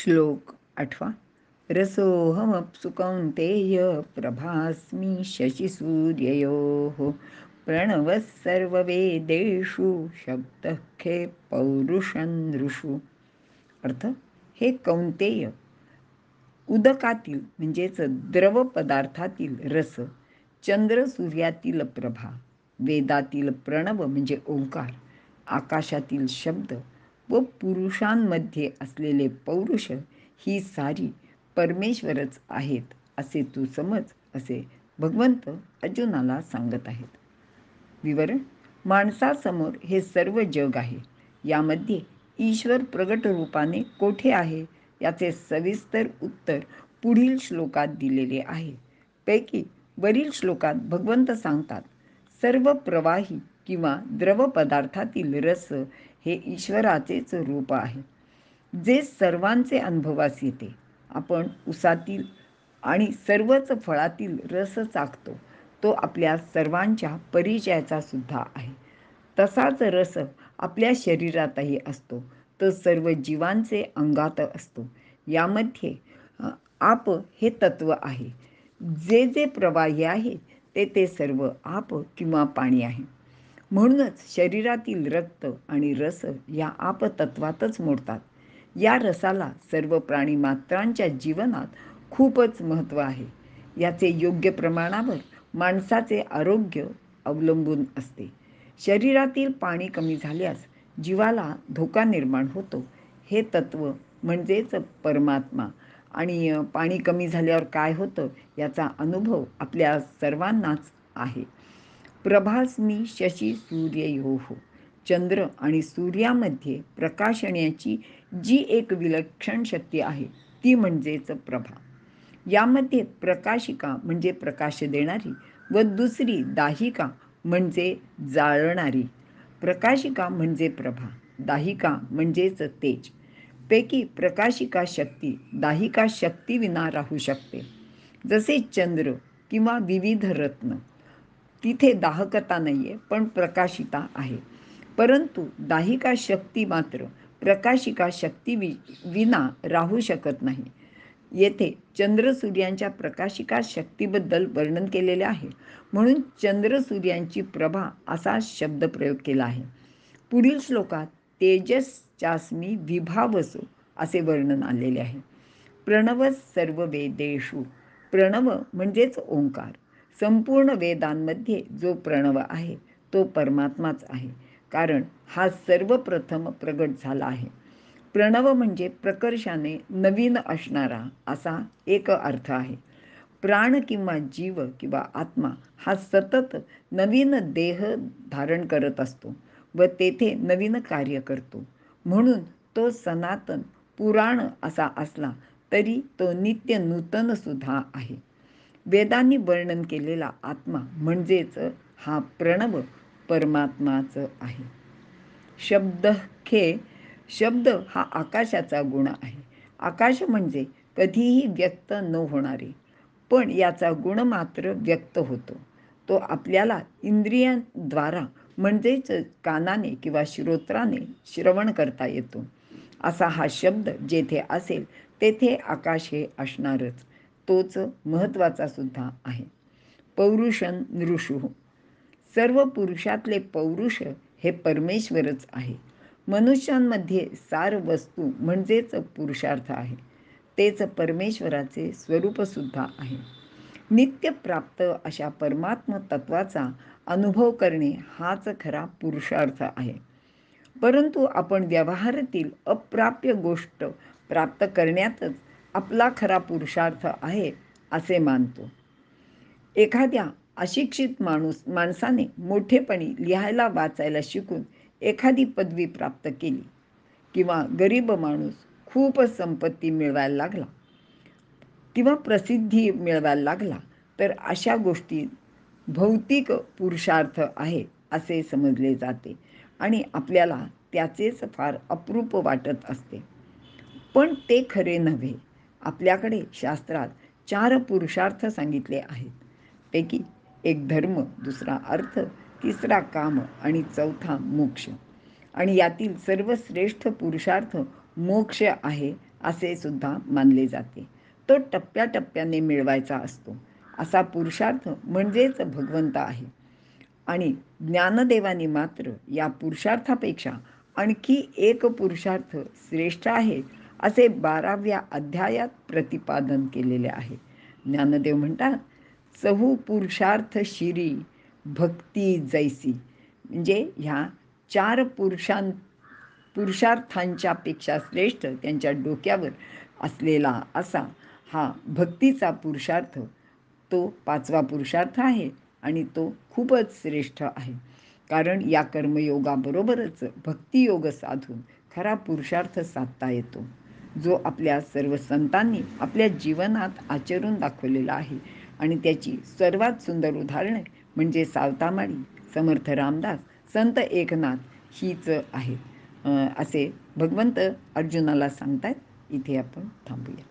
श्लोक 8. रसोऽहमप्सु कौन्तेय प्रभास्मि शशिसूर्ययोः प्रणवः सर्ववेदेषु शब्दः खे पौरुषनृषु. अर्थ, हे कौंतेय, उदकातील म्हणजेच द्रव पदार्थातील रस, चंद्र सूर्यातील प्रभा, वेदातील प्रणव म्हणजे ओंकार, आकाशातील शब्द व पुरुषांमध्ये असलेले पौरुष ही सारी परमेश्वरच आहेत असे तू समज, असे भगवंत अर्जुनाला सांगत आहेत. विवरण: माणसासमोर हे सर्व जग आहे. यामध्ये ईश्वर प्रगट रूपाने कोठे आहे याचे सविस्तर उत्तर पुढील श्लोकात दिलेले आहे. पैकी वरील श्लोकात भगवंत सांगतात, सर्व प्रवाही किंवा द्रव पदार्थातील रस हे ईश्वराचेच रूप आहे, जे सर्वांचे अनुभवास येते. आपण उसातील आणि सर्वच फळातील रस चाखतो, तो आपल्या सर्वांच्या परिचयाचा सुद्धा आहे. तसाच रस आपल्या शरीरातही असतो, तो सर्व जीवांचे अंगात असतो. यामध्ये आप हे तत्व आहे. जे जे प्रवाही आहे ते ते सर्व आप किंवा पाणी आहे. म्हणूनच शरीरातील रक्त आणि रस या आपतत्वातच मोडतात. या रसाला सर्व प्राणी मात्रांच्या जीवनात खूपच महत्त्व आहे. याचे योग्य प्रमाणावर माणसाचे आरोग्य अवलंबून असते. शरीरातील पाणी कमी झाल्यास जीवाला धोका निर्माण होतो. हे तत्व म्हणजेच परमात्मा. आणि पाणी कमी झाल्यावर काय होतं याचा अनुभव आपल्या सर्वांनाच आहे. प्रभास्मी शशी सूर्ययोः. चंद्र आणि सूर्यामध्ये प्रकाशण्याची जी एक विलक्षण शक्ती आहे ती म्हणजेच प्रभा. यामध्ये प्रकाशिका म्हणजे प्रकाश देणारी व दुसरी दाहिका म्हणजे जाळणारी. प्रकाशिका म्हणजे प्रभा, दाहिका म्हणजेच तेज. पैकी प्रकाशिका शक्ती दाहिका शक्ती विना राहू शकते. जसे चंद्र किंवा विविध रत्न, तिथे दाहकता नाही आहे पण प्रकाशिता आहे. परंतु दाहिका शक्ती मात्र प्रकाशिका शक्ती विना राहू शकत नाही. येथे चंद्र सूर्यांच्या प्रकाशिका शक्तीबद्दल वर्णन केलेले आहे, म्हणून चंद्र सूर्यांची प्रभा असा शब्द प्रयोग केला आहे. पुढील श्लोकात तेजश्चास्मी विभावसो असे वर्णन आलेले आहे. प्रणव सर्व वेदेषु. प्रणव म्हणजेच ओंकार. संपूर्ण वेदांमध्ये जो प्रणव आहे तो परमात्माच आहे, कारण हा सर्वप्रथम प्रगट झाला आहे. प्रणव म्हणजे प्रकर्षाने नवीन असणारा असा एक अर्थ आहे. प्राण किंवा जीव किंवा आत्मा हा सतत नवीन देह धारण करत असतो व तेथे नवीन कार्य करतो. म्हणून तो सनातन पुराण असा असला तरी तो नित्य नूतन सुद्धा आहे. वेदांनी वर्णन केलेला आत्मा म्हणजेच हा प्रणव परमात्माच आहे. शब्द खे. शब्द हा आकाशाचा गुण आहे. आकाश म्हणजे कधीही व्यक्त न होणारे, पण याचा गुण मात्र व्यक्त होतो. तो आपल्याला इंद्रियांद्वारा म्हणजेच कानाने किंवा श्रोत्राने श्रवण करता येतो. असा हा शब्द जेथे असेल तेथे आकाश हे असणारच. तोच महत्त्वाचा सुद्धा आहे. पौरुषन नृषु. सर्व पुरुषातले पौरुष हे परमेश्वरच आहे. मनुष्यांमध्ये सार वस्तू म्हणजेच पुरुषार्थ आहे. तेच परमेश्वराचे स्वरूपसुद्धा आहे. नित्य प्राप्त अशा परमात्म तत्वाचा अनुभव करणे हाच खरा पुरुषार्थ आहे. परंतु आपण व्यवहारातील अप्राप्य गोष्ट प्राप्त करण्यातच आपला खरा पुरुषार्थ आहे असे मानतो. एखाद्या अशिक्षित माणसाने मोठेपणी लिहायला वाचायला शिकून एखादी पदवी प्राप्त केली, किंवा गरीब माणूस खूप संपत्ती मिळवायला लागला किंवा प्रसिद्धी मिळवायला लागला, तर अशा गोष्टी भौतिक पुरुषार्थ आहे असे समजले जाते आणि आपल्याला त्याचेच फार अप्रूप वाटत असते. पण ते खरे नव्हे. आपल्याकडे शास्त्रात 4 पुरुषार्थ सांगितले आहेत. पैकी एक धर्म, दुसरा अर्थ, तिसरा काम आणि चौथा मोक्ष. आणि यातील सर्वश्रेष्ठ पुरुषार्थ मोक्ष आहे असे सुद्धा मानले जाते. तो टप्प्याटप्प्याने मिळवायचा असतो. असा पुरुषार्थ म्हणजेच भगवंत आहे. आणि ज्ञानदेवानी मात्र या पुरुषार्थापेक्षा आणखी एक पुरुषार्थ श्रेष्ठ आहे असे 12व्या अध्यायात प्रतिपादन केलेले आहे. ज्ञानदेव म्हणतात, चहू पुरुषार्थ शिरी भक्ती जैसी. म्हणजे ह्या 4 पुरुषार्थांच्या पेक्षा श्रेष्ठ त्यांच्या डोक्यावर असलेला असा हा भक्तीचा पुरुषार्थ तो 5वा पुरुषार्थ आहे आणि तो खूपच श्रेष्ठ आहे. कारण या कर्मयोगाबरोबरच भक्तियोग साधून खरा पुरुषार्थ साधता येतो, जो आपल्या सर्व संतांनी आपल्या जीवनात आचरून दाखवलेला आहे. आणि त्याची सर्वात सुंदर उदाहरणे म्हणजे सावतामाळी, समर्थ रामदास, संत एकनाथ हीच आहेत. असे भगवंत अर्जुनाला सांगतात. इथे आपण थांबूया.